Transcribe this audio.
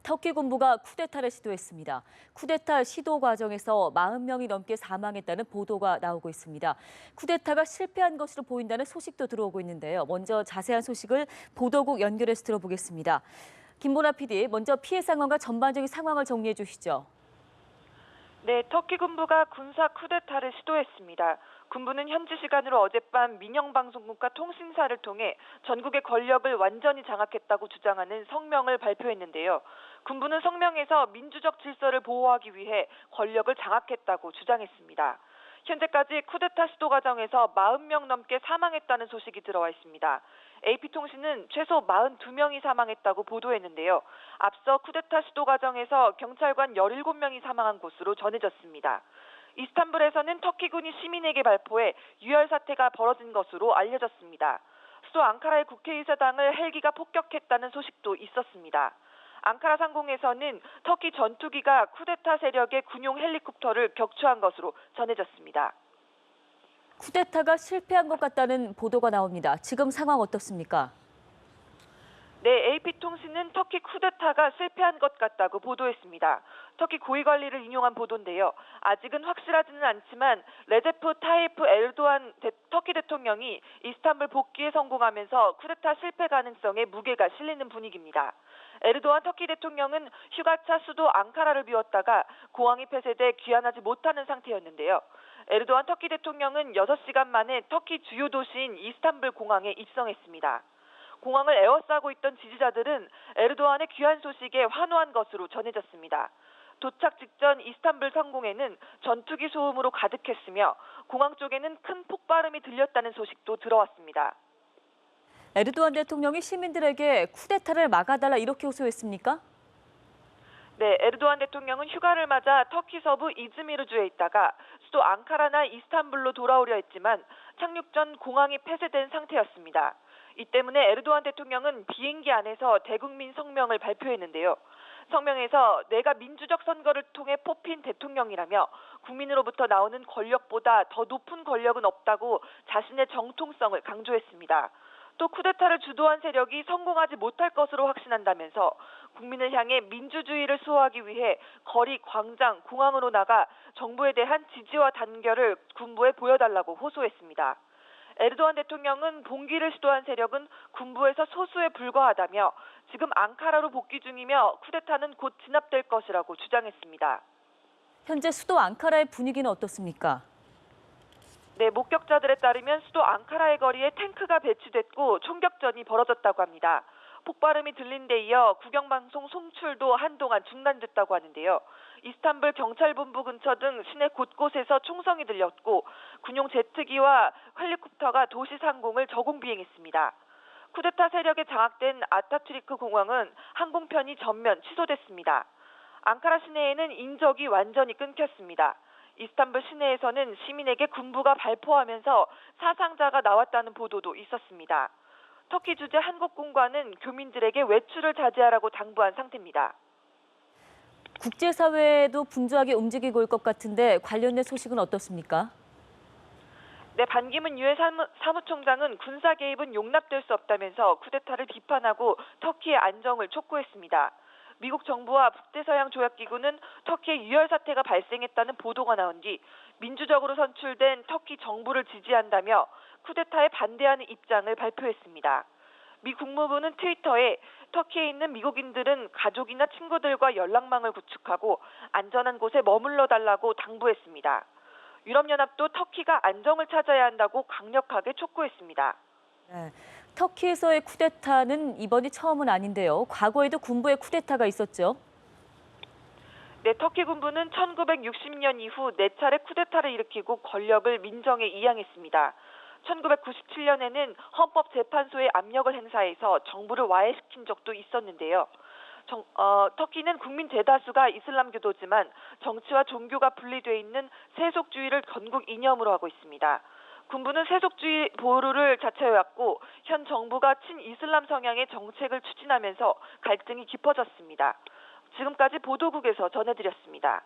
터키 군부가 쿠데타를 시도했습니다. 쿠데타 시도 과정에서 40명이 넘게 사망했다는 보도가 나오고 있습니다. 쿠데타가 실패한 것으로 보인다는 소식도 들어오고 있는데요. 먼저 자세한 소식을 보도국 연결해서 들어보겠습니다. 김보나 PD, 먼저 피해 상황과 전반적인 상황을 정리해 주시죠. 네, 터키 군부가 군사 쿠데타를 시도했습니다. 군부는 현지 시간으로 어젯밤 민영방송국과 통신사를 통해 전국의 권력을 완전히 장악했다고 주장하는 성명을 발표했는데요. 군부는 성명에서 민주적 질서를 보호하기 위해 권력을 장악했다고 주장했습니다. 현재까지 쿠데타 시도 과정에서 40명 넘게 사망했다는 소식이 들어와 있습니다. AP통신은 최소 42명이 사망했다고 보도했는데요. 앞서 쿠데타 시도 과정에서 경찰관 17명이 사망한 것으로 전해졌습니다. 이스탄불에서는 터키군이 시민에게 발포해 유혈 사태가 벌어진 것으로 알려졌습니다. 수도 앙카라의 국회의사당을 헬기가 폭격했다는 소식도 있었습니다. 앙카라 상공에서는 터키 전투기가 쿠데타 세력의 군용 헬리콥터를 격추한 것으로 전해졌습니다. 쿠데타가 실패한 것 같다는 보도가 나옵니다. 지금 상황 어떻습니까? 네, AP통신은 터키 쿠데타가 실패한 것 같다고 보도했습니다. 터키 고위관리를 인용한 보도인데요. 아직은 확실하지는 않지만 레제프 타이프 에르도안 터키 대통령이 이스탄불 복귀에 성공하면서 쿠데타 실패 가능성에 무게가 실리는 분위기입니다. 에르도안 터키 대통령은 휴가차 수도 앙카라를 비웠다가 공항이 폐쇄돼 귀환하지 못하는 상태였는데요. 에르도안 터키 대통령은 6시간 만에 터키 주요 도시인 이스탄불 공항에 입성했습니다. 공항을 에워싸고 있던 지지자들은 에르도안의 귀환 소식에 환호한 것으로 전해졌습니다. 도착 직전 이스탄불 상공에는 전투기 소음으로 가득했으며 공항 쪽에는 큰 폭발음이 들렸다는 소식도 들어왔습니다. 에르도안 대통령이 시민들에게 쿠데타를 막아달라 이렇게 호소했습니까? 네, 에르도안 대통령은 휴가를 맞아 터키 서부 이즈미르주에 있다가 수도 앙카라나 이스탄불로 돌아오려 했지만 착륙 전 공항이 폐쇄된 상태였습니다. 이 때문에 에르도안 대통령은 비행기 안에서 대국민 성명을 발표했는데요. 성명에서 내가 민주적 선거를 통해 뽑힌 대통령이라며 국민으로부터 나오는 권력보다 더 높은 권력은 없다고 자신의 정통성을 강조했습니다. 또 쿠데타를 주도한 세력이 성공하지 못할 것으로 확신한다면서 국민을 향해 민주주의를 수호하기 위해 거리, 광장, 공항으로 나가 정부에 대한 지지와 단결을 군부에 보여달라고 호소했습니다. 에르도안 대통령은 봉기를 시도한 세력은 군부에서 소수에 불과하다며 지금 앙카라로 복귀 중이며 쿠데타는 곧 진압될 것이라고 주장했습니다. 현재 수도 앙카라의 분위기는 어떻습니까? 네, 목격자들에 따르면 수도 앙카라의 거리에 탱크가 배치됐고 총격전이 벌어졌다고 합니다. 폭발음이 들린 데 이어 국영방송 송출도 한동안 중단됐다고 하는데요. 이스탄불 경찰본부 근처 등 시내 곳곳에서 총성이 들렸고 군용 제트기와 헬리콥터가 도시 상공을 저공 비행했습니다. 쿠데타 세력에 장악된 아타투르크 공항은 항공편이 전면 취소됐습니다. 앙카라 시내에는 인적이 완전히 끊겼습니다. 이스탄불 시내에서는 시민에게 군부가 발포하면서 사상자가 나왔다는 보도도 있었습니다. 터키 주재 한국공관은 교민들에게 외출을 자제하라고 당부한 상태입니다. 국제사회도 분주하게 움직이고 있을 것 같은데 관련된 소식은 어떻습니까? 네, 반기문 유엔 사무총장은 군사 개입은 용납될 수 없다면서 쿠데타를 비판하고 터키의 안정을 촉구했습니다. 미국 정부와 북대서양 조약기구는 터키에 유혈 사태가 발생했다는 보도가 나온 뒤 민주적으로 선출된 터키 정부를 지지한다며 쿠데타에 반대하는 입장을 발표했습니다. 미 국무부는 트위터에 터키에 있는 미국인들은 가족이나 친구들과 연락망을 구축하고 안전한 곳에 머물러 달라고 당부했습니다. 유럽연합도 터키가 안정을 찾아야 한다고 강력하게 촉구했습니다. 네. 터키에서의 쿠데타는 이번이 처음은 아닌데요. 과거에도 군부의 쿠데타가 있었죠. 네, 터키 군부는 1960년 이후 4차례 쿠데타를 일으키고 권력을 민정에 이양했습니다. 1997년에는 헌법재판소에 압력을 행사해서 정부를 와해시킨 적도 있었는데요. 터키는 국민 대다수가 이슬람교도지만 정치와 종교가 분리돼 있는 세속주의를 건국 이념으로 하고 있습니다. 군부는 세속주의 보루를 자처해왔고 현 정부가 친이슬람 성향의 정책을 추진하면서 갈등이 깊어졌습니다. 지금까지 보도국에서 전해드렸습니다.